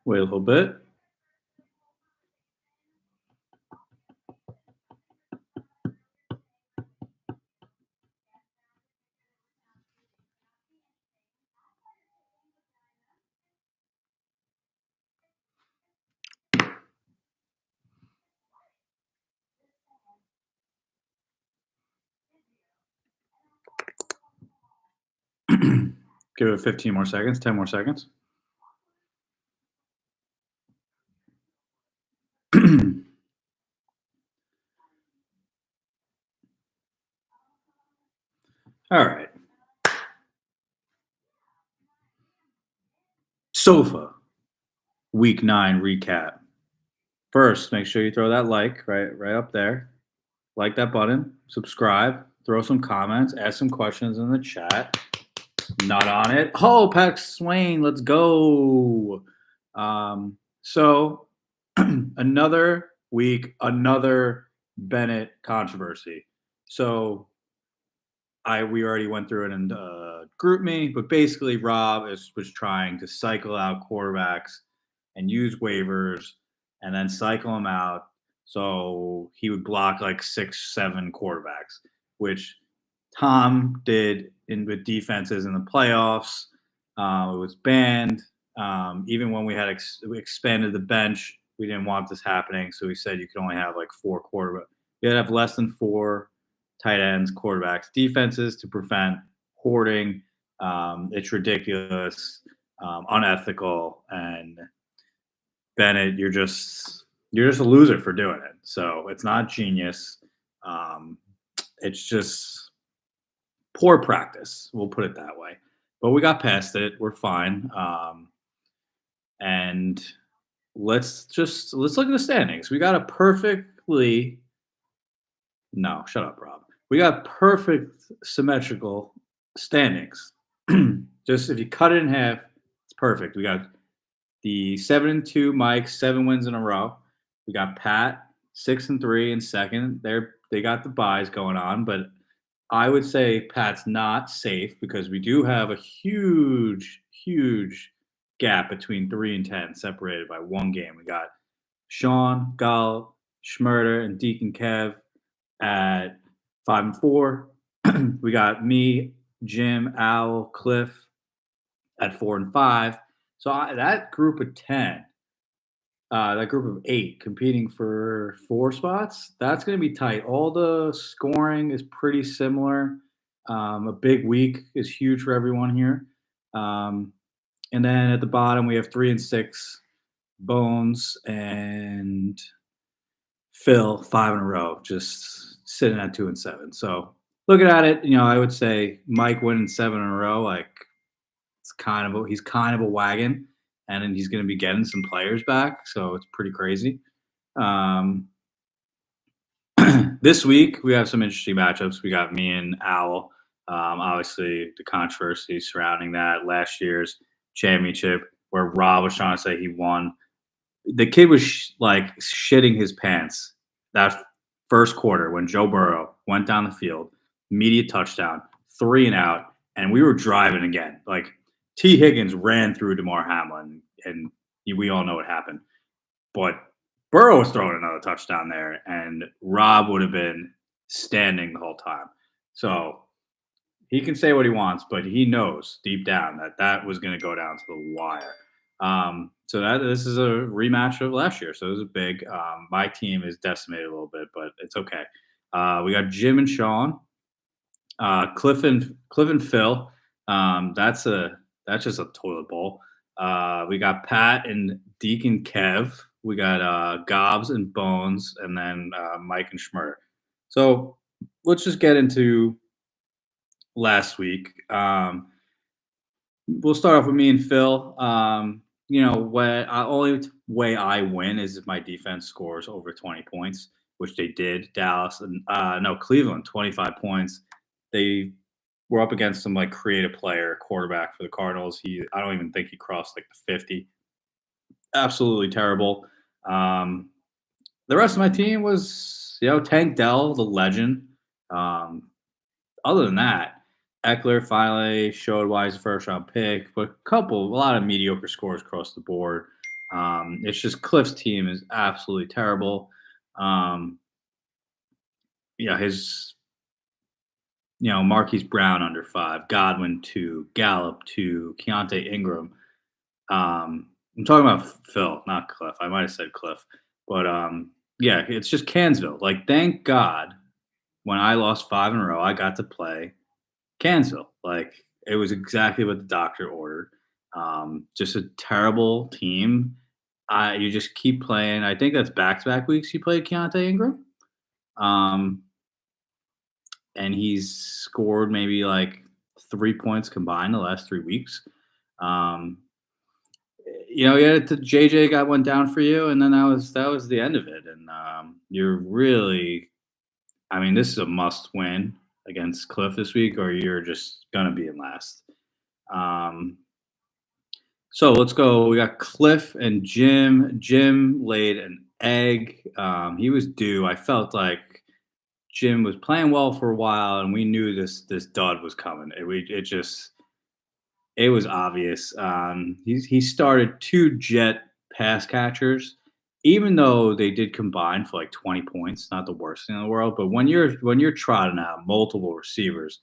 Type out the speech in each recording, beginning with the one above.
Wait a little bit. Give it 15 more seconds, 10 more seconds. All right. Sofa week 9 recap. First, make sure you throw that like right up there. Like that button, subscribe, throw some comments, ask some questions in the chat. Not on it. Oh, Patrick Swain, let's go. So another week, another Bennett controversy. So we already went through it in group me, but basically Rob was trying to cycle out quarterbacks and use waivers and then cycle them out. So he would block like 6, 7 quarterbacks, which Tom did with defenses in the playoffs. It was banned. Even when we had we expanded the bench, we didn't want this happening. So we said you could only have like 4 quarterbacks. You had to have less than 4 tight ends, quarterbacks, defenses to prevent hoarding. It's ridiculous, unethical, and Bennett, you're just a loser for doing it. So it's not genius. It's just poor practice. We'll put it that way. But we got past it. We're fine. And let's look at the standings. We got a perfectly no, shut up, Rob. We got perfect symmetrical standings. Just if you cut it in half, it's perfect. We got the 7-2 Mike, 7 wins in a row. We got Pat 6-3 in second. They got the buys going on, but I would say Pat's not safe because we do have a huge gap between 3 and 10, separated by 1 game. We got Sean, Gal, Schmurder, and Deacon Kev at 5-4. We got me, Jim, Al, Cliff at 4 and 5. So that group of 10, that group of 8 competing for 4 spots, that's going to be tight. All the scoring is pretty similar. A big week is huge for everyone here. And then at the bottom, we have 3 and 6, Bones and Phil, 5 in a row, just sitting at 2 and 7. So looking at it, I would say Mike winning 7 in a row, like he's kind of a wagon, and then he's going to be getting some players back, so it's pretty crazy. This week we have some interesting matchups. We got me and Owl. Obviously, the controversy surrounding that last year's championship, where Rob was trying to say he won. The kid was shitting his pants that first quarter when Joe Burrow went down the field, immediate touchdown, 3 and out, and we were driving again. Like T. Higgins ran through DeMar Hamlin, and we all know what happened. But Burrow was throwing another touchdown there, and Rob would have been standing the whole time. So he can say what he wants, but he knows deep down that was going to go down to the wire. So this is a rematch of last year. So it was a big. My team is decimated a little bit, but it's okay. We got Jim and Sean, Cliff and Phil. That's just a toilet bowl. We got Pat and Deacon Kev. We got Gobs and Bones, and then Mike and Schmurder. So let's just get into last week. We'll start off with me and Phil. Only way I win is if my defense scores over 20 points, which they did. Dallas and Cleveland, 25 points. They were up against some creative player, quarterback for the Cardinals. I don't even think he crossed the 50. Absolutely terrible. The rest of my team was, Tank Dell, the legend. Other than that, Eckler finally showed why he's a first-round pick, but a lot of mediocre scores across the board. It's just Cliff's team is absolutely terrible. Um, yeah, his Marquise Brown under 5, Godwin 2, Gallup 2, Keontae Ingram. I'm talking about Phil, not Cliff. I might have said Cliff, but yeah, it's just Kansville. Like, thank God when I lost 5 in a row, I got to play Kansville. Like, it was exactly what the doctor ordered. Just a terrible team. You just keep playing. I think that's back-to-back weeks you played Keontae Ingram. Um, and he's scored maybe like 3 points combined the last 3 weeks. Um, yeah, the JJ got one down for you, and then that was the end of it. And you're really, I mean, this is a must win against Cliff this week, or you're just gonna be in last. Um, so let's go. We got Cliff and Jim. Jim laid an egg. He was due. I felt like Jim was playing well for a while, and we knew this dud was coming. It was obvious. He started 2 Jet pass catchers, even though they did combine for like 20 points. Not the worst thing in the world, but when you're trotting out multiple receivers,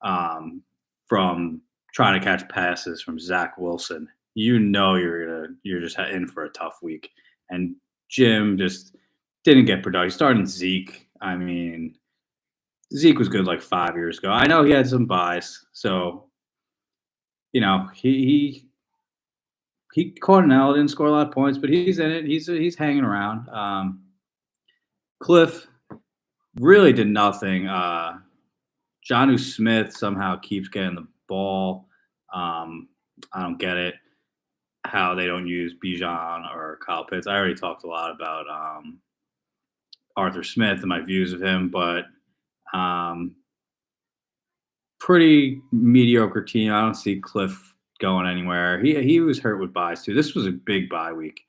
um, from trying to catch passes from Zach Wilson, you're just in for a tough week. And Jim just didn't get productive. Starting Zeke, I mean, Zeke was good like 5 years ago. I know he had some buys, so he caught an L, didn't score a lot of points, but he's in it. He's hanging around. Cliff really did nothing. Jonnu Smith somehow keeps getting the ball. I don't get it. How they don't use Bijan or Kyle Pitts. I already talked a lot about Arthur Smith and my views of him, but um, pretty mediocre team. I don't see Cliff going anywhere. He was hurt with buys too. This was a big bye week,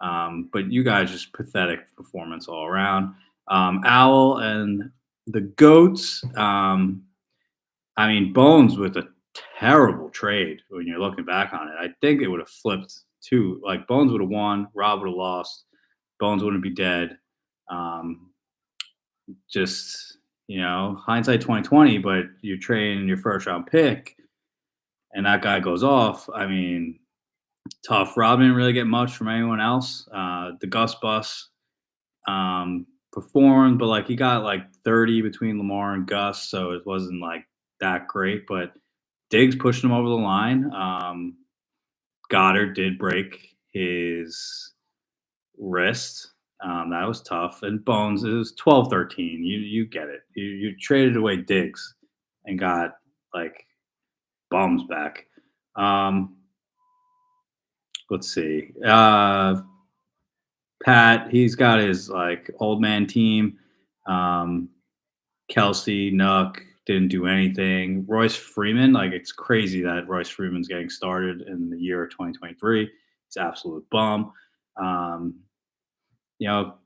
but you guys just pathetic performance all around. Owl and the Goats. I mean, Bones with a terrible trade when you're looking back on it. I think it would have flipped too. Like, Bones would have won, Rob would have lost, Bones wouldn't be dead. Um, just hindsight 2020, but you're trading your first round pick, and that guy goes off. I mean, tough. Rob didn't really get much from anyone else. The Gus Bus performed, but like he got like 30 between Lamar and Gus, so it wasn't like that great. But Diggs pushed him over the line. Goddard did break his wrist. That was tough. And Bones, it was 12-13. You get it. You traded away Diggs and got like bums back. Let's see. Pat, he's got his like old man team. Kelsey, Nuck didn't do anything. Royce Freeman, like, it's crazy that Royce Freeman's getting started in the year of 2023. He's an absolute bum. Um, you know,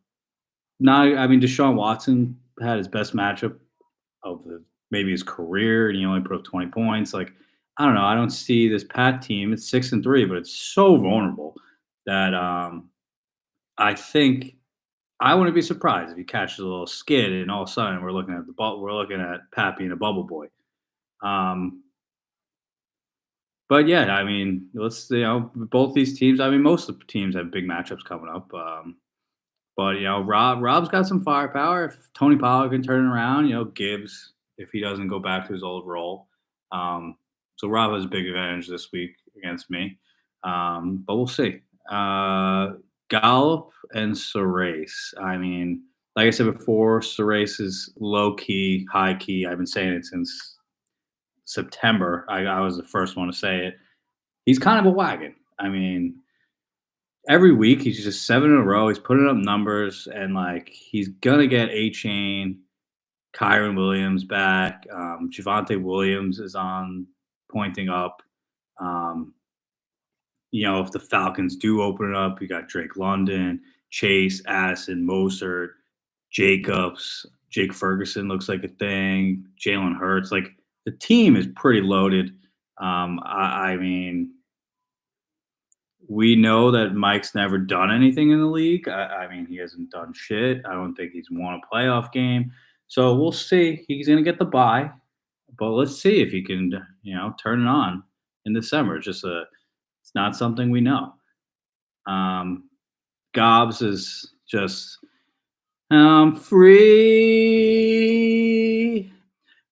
I mean, Deshaun Watson had his best matchup of maybe his career, and he only put up 20 points. Like, I don't know. I don't see this Pat team. It's 6-3, but it's so vulnerable that I think I wouldn't be surprised if he catches a little skid, and all of a sudden we're looking at Pat being a bubble boy. Um, but yeah, I mean, both these teams. I mean, most of the teams have big matchups coming up. But Rob's got some firepower. If Tony Pollard can turn it around, Gibbs, if he doesn't go back to his old role. So Rob has a big advantage this week against me. But we'll see. Gallup and Surace. I mean, like I said before, Surace is low key, high key. I've been saying it since September. I was the first one to say it. He's kind of a wagon. I mean, every week he's just 7 in a row. He's putting up numbers, and like he's gonna get A-Chain, Kyron Williams back. Javonte Williams is on pointing up. If the Falcons do open it up, you got Drake London, Chase, Addison, Mostert, Jacobs, Jake Ferguson looks like a thing. Jalen Hurts, like the team is pretty loaded. I mean, we know that Mike's never done anything in the league. I mean, he hasn't done shit. I don't think he's won a playoff game. So we'll see. He's going to get the bye, but let's see if he can, turn it on in December. It's not something we know. Um, Gobbs is just free,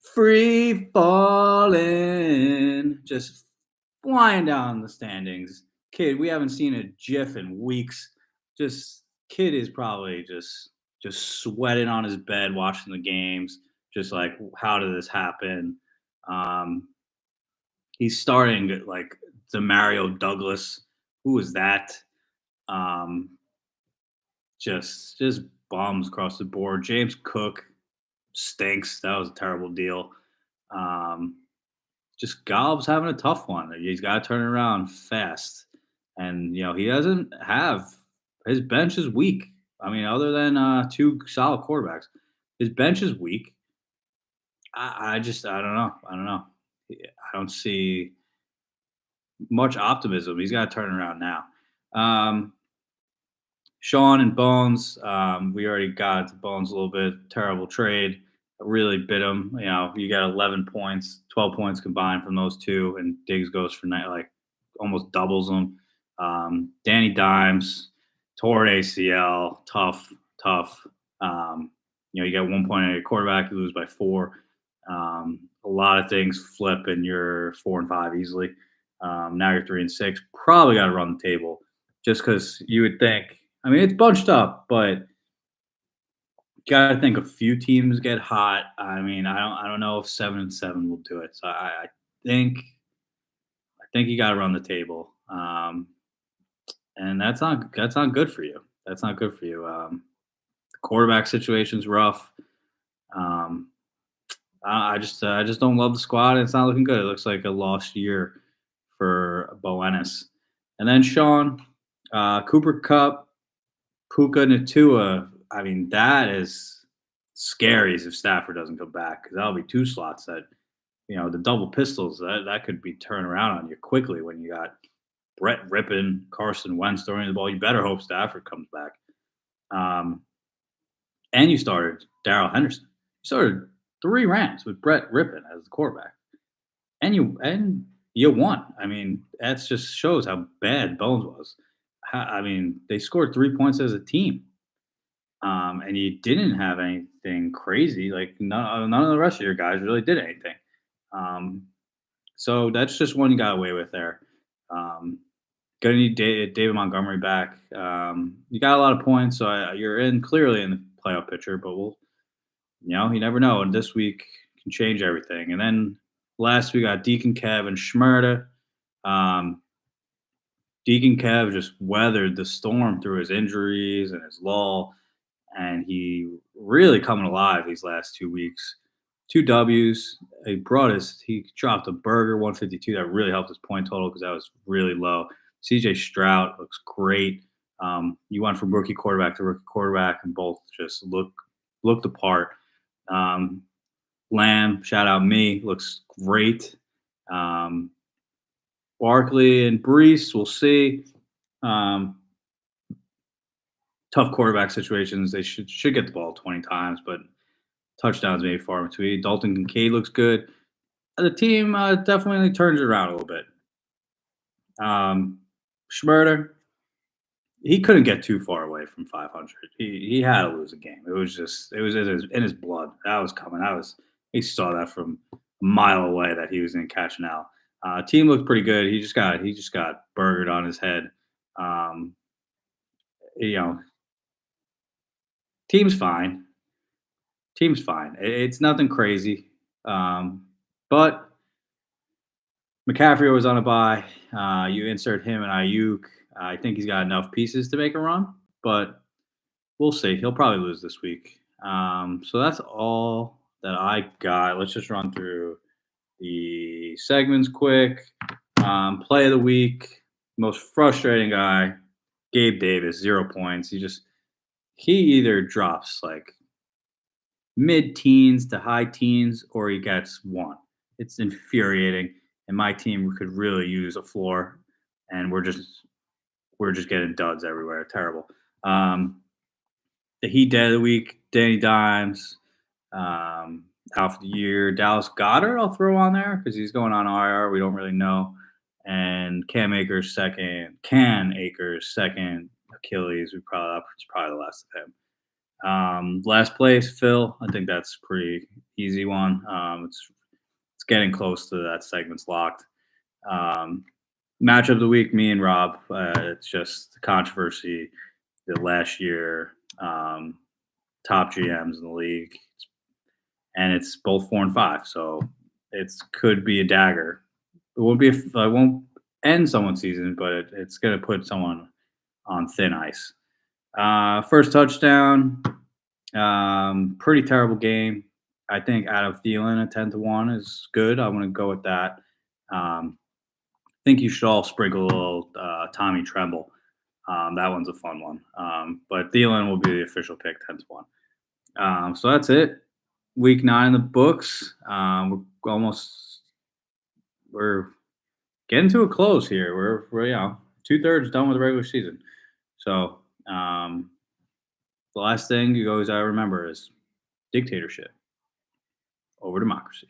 free falling, just flying down the standings. Kid, we haven't seen a GIF in weeks. Just kid is probably just sweating on his bed watching the games. Just like, how did this happen? Um, he's starting like Demario Douglas. Who is that? Um, just bombs across the board. James Cook stinks. That was a terrible deal. Um, just Golb's having a tough one. He's got to turn it around fast, and he doesn't have his bench is weak. I mean, other than two solid quarterbacks, his bench is weak. I don't know. I don't know. I don't see much optimism. He's got to turn it around now. Um, Sean and Bones, we already got to Bones a little bit. Terrible trade. Really bit him. You got 11 points, 12 points combined from those two, and Diggs goes for like almost doubles them. Danny Dimes, tore an ACL. Tough, tough. You got 1 point on your quarterback, you lose by 4. A lot of things flip, and you're 4-5 easily. Now you're 3-6. Probably got to run the table, just because you would think. I mean, it's bunched up, but got to think a few teams get hot. I mean, I don't know if 7-7 will do it. So think I think you got to run the table, and that's not good for you. That's not good for you. The quarterback situation's rough. Um, I just don't love the squad. It's not looking good. It looks like a lost year for Bo Ennis. And then Sean, Cooper Cup, Puka Natua. I mean, that is scary if Stafford doesn't come back, because that'll be 2 slots that, the double pistols, that could be turned around on you quickly when you got Brett Rippon, Carson Wentz throwing the ball. You better hope Stafford comes back. And you started Darrell Henderson. You started 3 Rams with Brett Rippon as the quarterback, and you won. I mean, that just shows how bad Bones was. I mean, they scored 3 points as a team. And you didn't have anything crazy. Like none of the rest of your guys really did anything. So that's just one you got away with there. Gonna need David Montgomery back. You got a lot of points, so you're clearly in the playoff picture. But you never know. And this week can change everything. And then last we got Deacon Kev and Schmerda. Deacon Kev just weathered the storm through his injuries and his lull, and he really coming alive these last 2 weeks. 2 W's. He dropped a burger 152 that really helped his point total, because that was really low. CJ Stroud looks great. You went from rookie quarterback to rookie quarterback, and both just looked the part. Lamb, shout out me, looks great. Barkley and Brees, we'll see. Tough quarterback situations. They should get the ball 20 times, but touchdowns maybe far between. Dalton Kincaid looks good. The team definitely turns it around a little bit. Schmerder, he couldn't get too far away from 500. He had to lose a game. It was in his blood. That was coming. He saw that from a mile away that he was going to catch an L. Team looked pretty good. He just got burgered on his head. Team's fine. It's nothing crazy. But McCaffrey was on a bye. You insert him and Ayuk. I think he's got enough pieces to make a run, but we'll see. He'll probably lose this week. So that's all that I got. Let's just run through the segments quick. Play of the week. Most frustrating guy, Gabe Davis, 0 points. He either drops like mid-teens to high teens, or he gets 1. It's infuriating, and my team could really use a floor, and we're just we're just getting duds everywhere. Terrible. Um, the Heat Dead of the Week, Danny Dimes, out for the year. Dallas Goddard, I'll throw on there because he's going on IR. We don't really know. And Cam Akers second. Can Akers second. Achilles. It's probably the last of him. Last place, Phil. I think that's pretty easy one. It's getting close to that segment's locked. Match of the week, me and Rob. It's just the controversy that last year, top GMs in the league, and it's both 4 and 5, so it could be a dagger. It won't be. It won't end someone's season, but it's going to put someone on thin ice. First touchdown. Pretty terrible game. I think Adam Thielen at 10-1 is good. I want to go with that. I think you should all sprinkle a little Tommy Tremble. That one's a fun one. But Thielen will be the official pick 10-1. So that's it. Week 9 in the books. We're getting to a close here. We're 2/3 done with the regular season. So the last thing you always remember is dictatorship over democracy.